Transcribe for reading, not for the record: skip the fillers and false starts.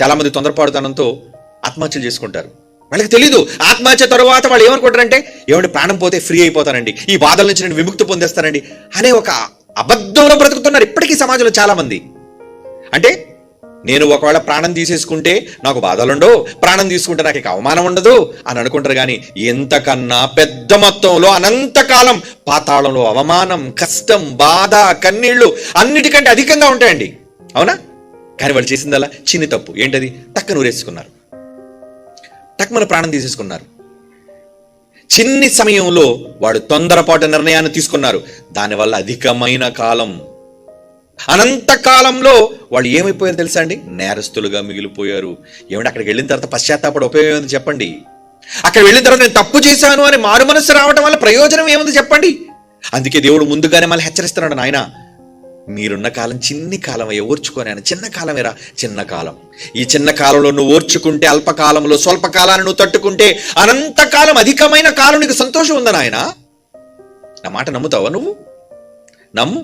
చాలామంది తొందరపాటుతనంతో ఆత్మహత్యలు చేసుకుంటారు. వాళ్ళకి తెలీదు ఆత్మహత్య తర్వాత వాళ్ళు ఏమనుకుంటారంటే, ఏమంటే ప్రాణం పోతే ఫ్రీ అయిపోతానండి, ఈ బాధల నుంచి నేను విముక్తి పొందేస్తానండి అనే ఒక అబద్ధంలో బ్రతుకుతున్నారు ఇప్పటికీ సమాజంలో చాలామంది. అంటే నేను ఒకవేళ ప్రాణం తీసేసుకుంటే నాకు బాధలుండవు, ప్రాణం తీసుకుంటే నాకు ఇక అవమానం ఉండదు అని అనుకుంటారు. కానీ ఎంతకన్నా పెద్ద మొత్తంలో అనంతకాలం పాతాళంలో అవమానం, కష్టం, బాధ, కన్నీళ్లు అన్నిటికంటే అధికంగా ఉంటాయండి. అవునా? కానీ వాళ్ళు చేసిందల్లా చిన్ని తప్పు. ఏంటది? టక్కన ఊరేసుకున్నారు, టక్కున ప్రాణం తీసేసుకున్నారు. చిన్ని సమయంలో వాడు తొందరపాటు నిర్ణయాన్ని తీసుకున్నారు. దానివల్ల అధికమైన కాలం, అనంతకాలంలో వాళ్ళు ఏమైపోయారు తెలుసా అండి? నేరస్తులుగా మిగిలిపోయారు. ఏమంటే అక్కడికి వెళ్ళిన తర్వాత పశ్చాత్తాపడ ఉపయోగం ఏముంది చెప్పండి? అక్కడ వెళ్ళిన తర్వాత నేను తప్పు చేశాను అని మారు మనస్సు రావడం వల్ల ప్రయోజనం ఏముంది చెప్పండి? అందుకే దేవుడు ముందుగానే మళ్ళీ హెచ్చరిస్తున్నాడు, నాయన మీరున్న కాలం చిన్ని కాలం అయ్యే, ఓర్చుకొని ఆయన చిన్న కాలమేరా, చిన్న కాలం. ఈ చిన్న కాలంలో నువ్వు ఓర్చుకుంటే, అల్పకాలంలో స్వల్పకాలాన్ని నువ్వు తట్టుకుంటే, అనంతకాలం అధికమైన కాలం నీకు సంతోషం ఉందా నాయన? నా మాట నమ్ముతావా నువ్వు? నమ్ము.